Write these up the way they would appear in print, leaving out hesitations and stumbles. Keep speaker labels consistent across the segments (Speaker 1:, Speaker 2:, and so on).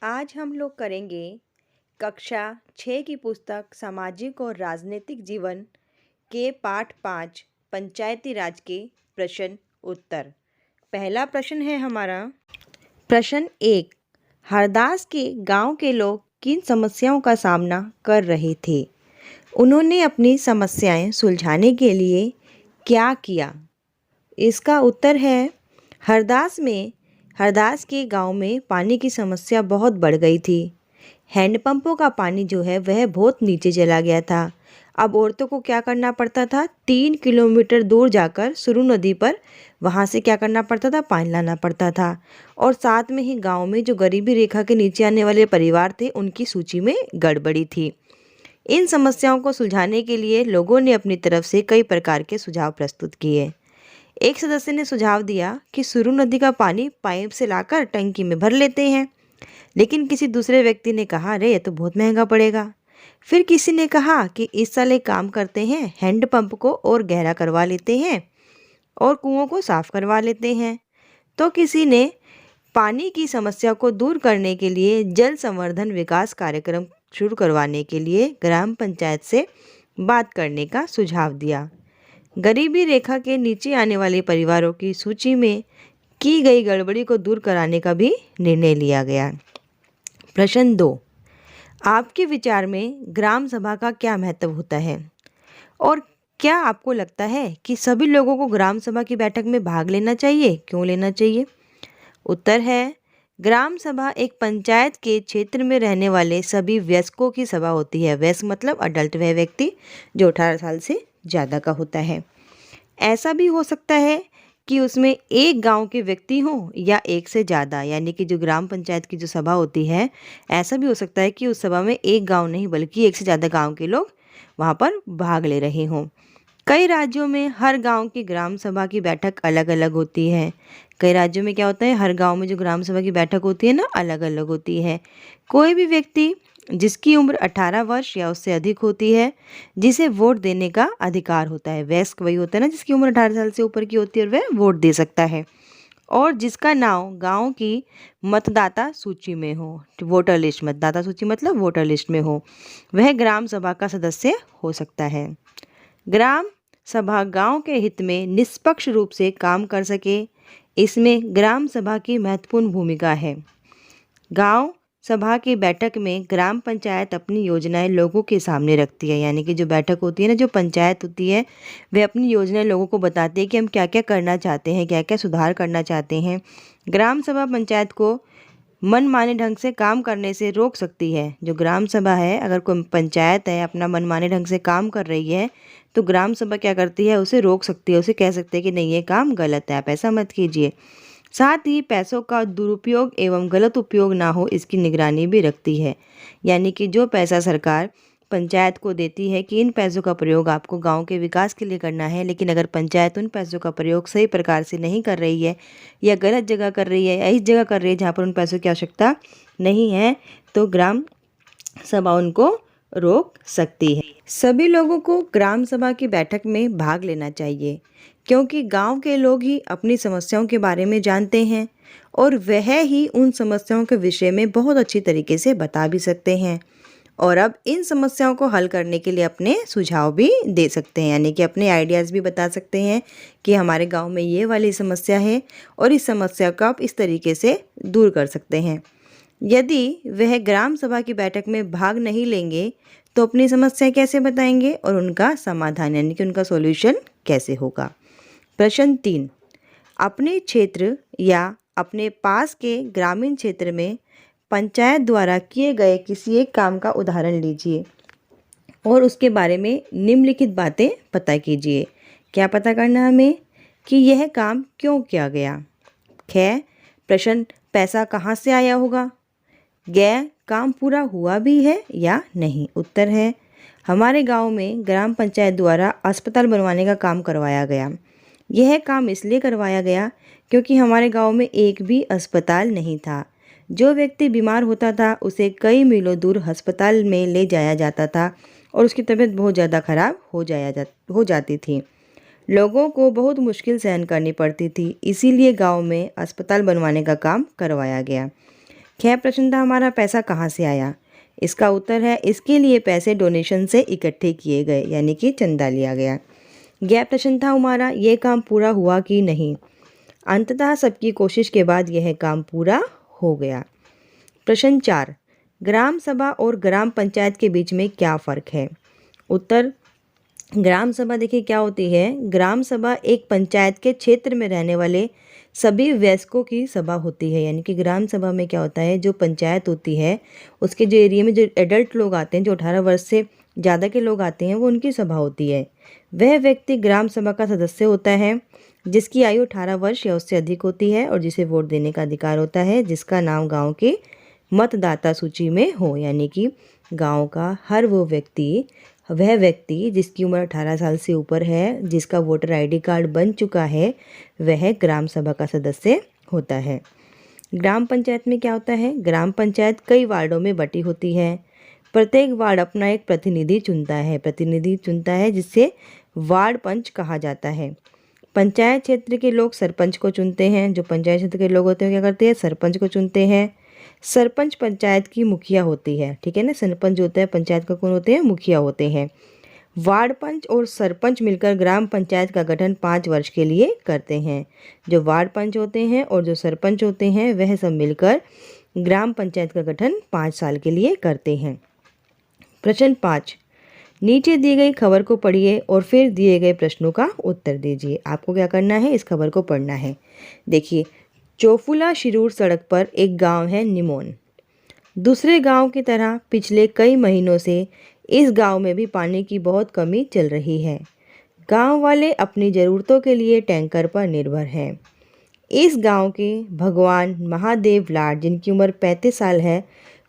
Speaker 1: आज हम लोग करेंगे कक्षा 6 की पुस्तक सामाजिक और राजनीतिक जीवन के पाठ 5 पंचायती राज के प्रश्न उत्तर। पहला प्रश्न है हमारा। प्रश्न 1। हरदास के गांव के लोग किन समस्याओं का सामना कर रहे थे? उन्होंने अपनी समस्याएं सुलझाने के लिए क्या किया? इसका उत्तर है हरदास के गांव में पानी की समस्या बहुत बढ़ गई थी। हैंडपंपों का पानी जो है वह बहुत नीचे चला गया था। अब औरतों को क्या करना पड़ता था? 3 किलोमीटर दूर जाकर सुरु नदी पर वहाँ से क्या करना पड़ता था? पानी लाना पड़ता था। और साथ में ही गांव में जो गरीबी रेखा के नीचे आने वाले परिवार थे उनकी सूची में गड़बड़ी थी। इन समस्याओं को सुलझाने के लिए लोगों ने अपनी तरफ से कई प्रकार के सुझाव प्रस्तुत किए। एक सदस्य ने सुझाव दिया कि सुरु नदी का पानी पाइप से लाकर टंकी में भर लेते हैं। लेकिन किसी दूसरे व्यक्ति ने कहा, अरे ये तो बहुत महंगा पड़ेगा। फिर किसी ने कहा कि इस साल एक काम करते हैं, हैंडपंप को और गहरा करवा लेते हैं और कुओं को साफ करवा लेते हैं। तो किसी ने पानी की समस्या को दूर करने के लिए जल संवर्धन विकास कार्यक्रम शुरू करवाने के लिए ग्राम पंचायत से बात करने का सुझाव दिया। गरीबी रेखा के नीचे आने वाले परिवारों की सूची में की गई गड़बड़ी को दूर कराने का भी निर्णय लिया गया। प्रश्न 2। आपके विचार में ग्राम सभा का क्या महत्व होता है और क्या आपको लगता है कि सभी लोगों को ग्राम सभा की बैठक में भाग लेना चाहिए? क्यों लेना चाहिए? उत्तर है, ग्राम सभा एक पंचायत के क्षेत्र में रहने वाले सभी वयस्कों की सभा होती है। वयस्क मतलब अडल्ट, वह व्यक्ति जो 18 साल से ज़्यादा का होता है। ऐसा भी हो सकता है कि उसमें एक गांव के व्यक्ति हों या एक से ज़्यादा, यानी कि जो ग्राम पंचायत की जो सभा होती है, ऐसा भी हो सकता है कि उस सभा में एक गांव नहीं बल्कि एक से ज़्यादा गांव के लोग वहां पर भाग ले रहे हों। कई राज्यों में हर गांव की ग्राम सभा की बैठक अलग अलग होती है। कई राज्यों में क्या होता है, हर गांव में जो ग्राम सभा की बैठक होती है ना, अलग अलग होती है। कोई भी व्यक्ति जिसकी उम्र 18 वर्ष या उससे अधिक होती है, जिसे वोट देने का अधिकार होता है। वयस्क वही होता है ना जिसकी उम्र 18 साल से ऊपर की होती है और वह वोट दे सकता है, और जिसका नाम गांव की मतदाता सूची में हो। वोटर लिस्ट, मतदाता सूची मतलब वोटर लिस्ट में हो, वह ग्राम सभा का सदस्य हो सकता है। ग्राम सभा गांव के हित में निष्पक्ष रूप से काम कर सके, इसमें ग्राम सभा की महत्वपूर्ण भूमिका है। गांव सभा की बैठक में ग्राम पंचायत अपनी योजनाएं लोगों के सामने रखती है, यानी कि जो बैठक होती है ना, जो पंचायत होती है, वह अपनी योजनाएं लोगों को बताती है कि हम क्या क्या करना चाहते हैं, क्या क्या सुधार करना चाहते हैं। ग्राम सभा पंचायत को मनमाने ढंग से काम करने से रोक सकती है। जो ग्राम सभा है, अगर कोई पंचायत है अपना मनमाने ढंग से काम कर रही है तो ग्राम सभा क्या करती है, उसे रोक सकती है, उसे कह सकती है कि नहीं ये काम गलत है, आप ऐसा मत कीजिए। साथ ही पैसों का दुरुपयोग एवं गलत उपयोग ना हो, इसकी निगरानी भी रखती है। यानी कि जो पैसा सरकार पंचायत को देती है कि इन पैसों का प्रयोग आपको गांव के विकास के लिए करना है, लेकिन अगर पंचायत उन पैसों का प्रयोग सही प्रकार से नहीं कर रही है या गलत जगह कर रही है या इस जगह कर रही है जहाँ पर उन पैसों की आवश्यकता नहीं है, तो ग्राम सभा उनको रोक सकती है। सभी लोगों को ग्राम सभा की बैठक में भाग लेना चाहिए, क्योंकि गांव के लोग ही अपनी समस्याओं के बारे में जानते हैं और वह ही उन समस्याओं के विषय में बहुत अच्छी तरीके से बता भी सकते हैं, और अब इन समस्याओं को हल करने के लिए अपने सुझाव भी दे सकते हैं, यानी कि अपने आइडियाज़ भी बता सकते हैं कि हमारे गांव में ये वाली समस्या है और इस समस्या को आप इस तरीके से दूर कर सकते हैं। यदि वह ग्राम सभा की बैठक में भाग नहीं लेंगे तो अपनी समस्या कैसे बताएंगे और उनका समाधान यानी कि उनका सॉल्यूशन कैसे होगा। प्रश्न 3। अपने क्षेत्र या अपने पास के ग्रामीण क्षेत्र में पंचायत द्वारा किए गए किसी एक काम का उदाहरण लीजिए और उसके बारे में निम्नलिखित बातें पता कीजिए। क्या पता करना है हमें? कि यह काम क्यों किया गया। ख प्रश्न, पैसा कहाँ से आया होगा। ग काम पूरा हुआ भी है या नहीं। उत्तर है, हमारे गांव में ग्राम पंचायत द्वारा अस्पताल बनवाने का काम करवाया गया। यह काम इसलिए करवाया गया क्योंकि हमारे गांव में एक भी अस्पताल नहीं था। जो व्यक्ति बीमार होता था उसे कई मीलों दूर अस्पताल में ले जाया जाता था और उसकी तबीयत बहुत ज़्यादा खराब हो जाती थी। लोगों को बहुत मुश्किल सहन करनी पड़ती थी, इसीलिए गांव में अस्पताल बनवाने का काम करवाया गया। ख प्रश्न था हमारा पैसा कहाँ से आया। इसका उत्तर है इसके लिए पैसे डोनेशन से इकट्ठे किए गए, यानी कि चंदा लिया गया। ग प्रश्न था हमारा ये काम पूरा हुआ कि नहीं। अंततः सबकी कोशिश के बाद यह काम पूरा हो गया। प्रश्न 4, ग्राम सभा और ग्राम पंचायत के बीच में क्या फ़र्क है। उत्तर, ग्राम सभा देखिए क्या होती है। ग्राम सभा एक पंचायत के क्षेत्र में रहने वाले सभी वयस्कों की सभा होती है, यानी कि ग्राम सभा में क्या होता है, जो पंचायत होती है उसके जो एरिया में जो एडल्ट लोग आते हैं, जो 18 वर्ष से ज़्यादा के लोग आते हैं, वो उनकी सभा होती है। वह व्यक्ति ग्राम सभा का सदस्य होता है जिसकी आयु 18 वर्ष या उससे अधिक होती है और जिसे वोट देने का अधिकार होता है, जिसका नाम गाँव के मतदाता सूची में हो, यानी कि गांव का हर वह व्यक्ति जिसकी उम्र 18 साल से ऊपर है, जिसका वोटर आईडी कार्ड बन चुका है, वह ग्राम सभा का सदस्य होता है। ग्राम पंचायत में क्या होता है, ग्राम पंचायत कई वार्डों में बटी होती है। प्रत्येक वार्ड अपना एक प्रतिनिधि चुनता है जिससे वार्ड पंच कहा जाता है। पंचायत क्षेत्र के लोग सरपंच को चुनते हैं। जो पंचायत क्षेत्र के लोग होते हैं क्या करते हैं, सरपंच को चुनते हैं। सरपंच पंचायत की मुखिया होती है, ठीक है ना। सरपंच होता है पंचायत का, कौन होते हैं, मुखिया होते हैं। वार्ड पंच और सरपंच मिलकर ग्राम पंचायत का गठन 5 वर्ष के लिए करते हैं। जो वार्ड पंच होते हैं और जो सरपंच होते हैं वह सब मिलकर ग्राम पंचायत का गठन 5 साल के लिए करते हैं। प्रश्न 5, नीचे दी गई खबर को पढ़िए और फिर दिए गए प्रश्नों का उत्तर दीजिए। आपको क्या करना है, इस खबर को पढ़ना है। देखिए, चोफुला शिरूर सड़क पर एक गांव है निमोन। दूसरे गांव की तरह पिछले कई महीनों से इस गांव में भी पानी की बहुत कमी चल रही है। गांव वाले अपनी ज़रूरतों के लिए टैंकर पर निर्भर हैं। इस गांव के भगवान महादेव लाड, जिनकी उम्र 35 साल है,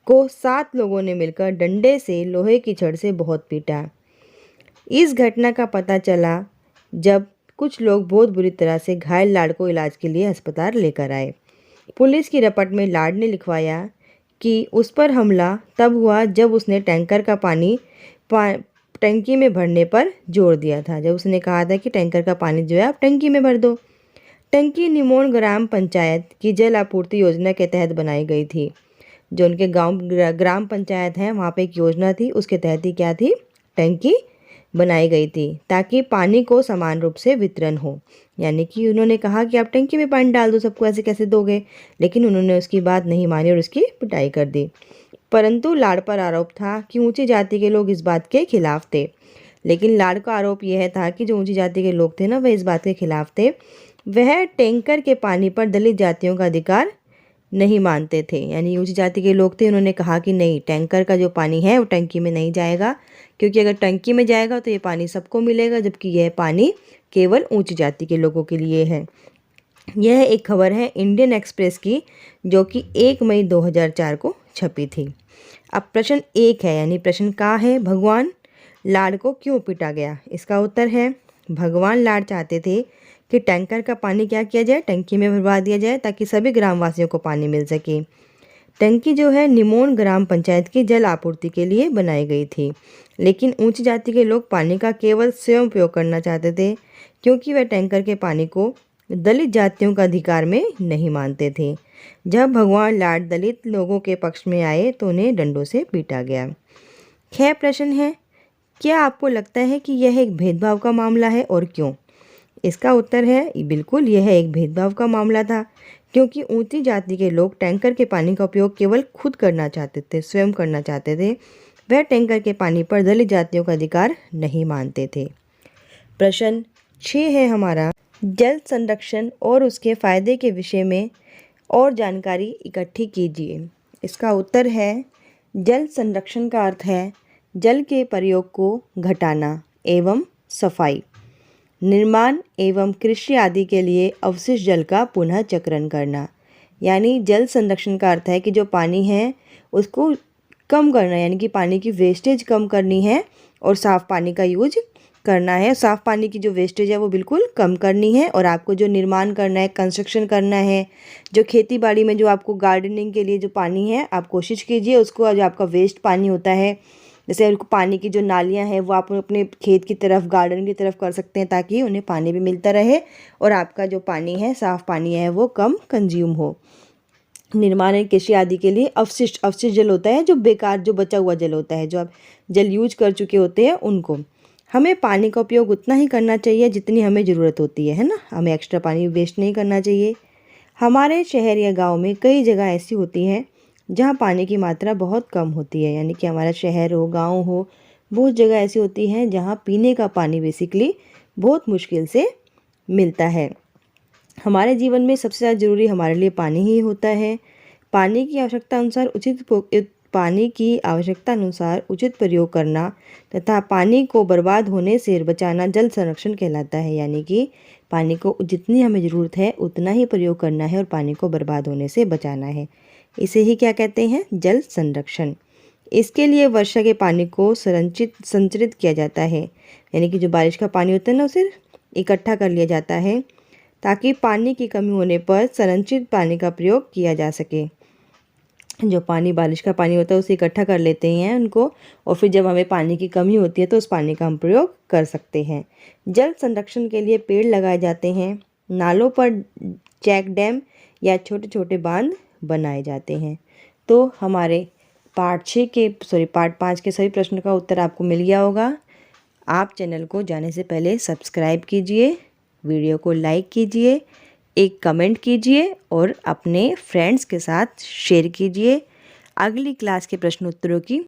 Speaker 1: को 7 लोगों ने मिलकर डंडे से लोहे की छड़ से बहुत पीटा। इस घटना का पता चला जब कुछ लोग बहुत बुरी तरह से घायल लाड को इलाज के लिए अस्पताल लेकर आए। पुलिस की रपट में लाड ने लिखवाया कि उस पर हमला तब हुआ जब उसने टैंकर का पानी टंकी में भरने पर जोर दिया था। जब उसने कहा था कि टैंकर का पानी जो है आप टंकी में भर दो। टंकी निमोन ग्राम पंचायत की जल आपूर्ति योजना के तहत बनाई गई थी। जो उनके गांव ग्राम पंचायत है वहाँ पे एक योजना थी, उसके तहत ही क्या थी, टंकी बनाई गई थी ताकि पानी को समान रूप से वितरण हो। यानी कि उन्होंने कहा कि आप टंकी में पानी डाल दो, सबको ऐसे कैसे दोगे, लेकिन उन्होंने उसकी बात नहीं मानी और उसकी पिटाई कर दी। परंतु लाड पर आरोप था कि ऊंची जाति के लोग इस बात के खिलाफ थे। लेकिन लाड का आरोप यह था कि जो ऊंची जाति के लोग थे ना, वह इस बात के खिलाफ थे। वह टैंकर के पानी पर दलित जातियों का अधिकार नहीं मानते थे। यानी ऊंची जाति के लोग थे, उन्होंने कहा कि नहीं, टैंकर का जो पानी है वो टंकी में नहीं जाएगा, क्योंकि अगर टंकी में जाएगा तो ये पानी सबको मिलेगा, जबकि यह पानी केवल ऊंची जाति के लोगों के लिए है। यह एक खबर है इंडियन एक्सप्रेस की, जो कि 1 मई 2004 को छपी थी। अब प्रश्न 1 है, यानी प्रश्न का है भगवान लाड को क्यों पीटा गया। इसका उत्तर है भगवान लाड चाहते थे कि टैंकर का पानी क्या किया जाए, टंकी में भरवा दिया जाए ताकि सभी ग्रामवासियों को पानी मिल सके। टंकी जो है निमोन ग्राम पंचायत की जल आपूर्ति के लिए बनाई गई थी, लेकिन ऊंची जाति के लोग पानी का केवल स्वयं उपयोग करना चाहते थे, क्योंकि वह टैंकर के पानी को दलित जातियों का अधिकार में नहीं मानते थे। जब भगवान लाड दलित लोगों के पक्ष में आए तो उन्हें डंडों से पीटा गया। ख प्रश्न है, क्या आपको लगता है कि यह एक भेदभाव का मामला है और क्यों। इसका उत्तर है बिल्कुल, यह एक भेदभाव का मामला था, क्योंकि ऊंची जाति के लोग टैंकर के पानी का उपयोग केवल खुद करना चाहते थे, स्वयं करना चाहते थे। वह टैंकर के पानी पर दलित जातियों का अधिकार नहीं मानते थे। प्रश्न 6 है हमारा, जल संरक्षण और उसके फायदे के विषय में और जानकारी इकट्ठी कीजिए। इसका उत्तर है जल संरक्षण का अर्थ है जल के प्रयोग को घटाना एवं सफाई, निर्माण एवं कृषि आदि के लिए अवशिष्ट जल का पुनः चक्रण करना। यानी जल संरक्षण का अर्थ है कि जो पानी है उसको कम करना, यानी कि पानी की वेस्टेज कम करनी है और साफ़ पानी का यूज करना है। साफ़ पानी की जो वेस्टेज है वो बिल्कुल कम करनी है। और आपको जो निर्माण करना है, कंस्ट्रक्शन करना है, जो खेती बाड़ी में जो आपको गार्डनिंग के लिए जो पानी है, आप कोशिश कीजिए उसको, जो आपका वेस्ट पानी होता है, जैसे पानी की जो नालियाँ हैं वो आप अपने खेत की तरफ, गार्डन की तरफ कर सकते हैं, ताकि उन्हें पानी भी मिलता रहे और आपका जो पानी है, साफ़ पानी है, वो कम कंज्यूम हो। निर्माण एवं कृषि आदि के लिए अवशिष्ट जल होता है, जो बेकार, जो बचा हुआ जल होता है, जो आप जल यूज कर चुके होते हैं उनको। हमें पानी का उपयोग उतना ही करना चाहिए जितनी हमें ज़रूरत होती है ना, हमें एक्स्ट्रा पानी वेस्ट नहीं करना चाहिए। हमारे शहर या गांव में कई जगह ऐसी होती हैं जहां पानी की मात्रा बहुत कम होती है, यानी कि हमारा शहर हो, गांव हो, बहुत जगह ऐसी होती हैं जहां पीने का पानी बेसिकली बहुत मुश्किल से मिलता है। हमारे जीवन में सबसे ज़्यादा ज़रूरी हमारे लिए पानी ही होता है। पानी की आवश्यकता अनुसार उचित प्रयोग करना तथा पानी को बर्बाद होने से बचाना जल संरक्षण कहलाता है, यानी कि पानी को जितनी हमें ज़रूरत है उतना ही प्रयोग करना है और पानी को बर्बाद होने से बचाना है। इसे ही क्या कहते हैं? जल संरक्षण। इसके लिए वर्षा के पानी को संचरित किया जाता है, यानी कि जो बारिश का पानी होता है ना, उसे इकट्ठा कर लिया जाता है ताकि पानी की कमी होने पर संरक्षित पानी का प्रयोग किया जा सके। जो पानी बारिश का पानी होता है उसे इकट्ठा कर लेते हैं उनको, और फिर जब हमें पानी की कमी होती है तो उस पानी का हम प्रयोग कर सकते हैं। जल संरक्षण के लिए पेड़ लगाए जाते हैं, नालों पर चेक डैम या छोटे छोटे बांध बनाए जाते हैं। तो हमारे पार्ट 5 के सभी प्रश्नों का उत्तर आपको मिल गया होगा। आप चैनल को जाने से पहले सब्सक्राइब कीजिए, वीडियो को लाइक कीजिए, एक कमेंट कीजिए और अपने फ्रेंड्स के साथ शेयर कीजिए। अगली क्लास के प्रश्न उत्तरों की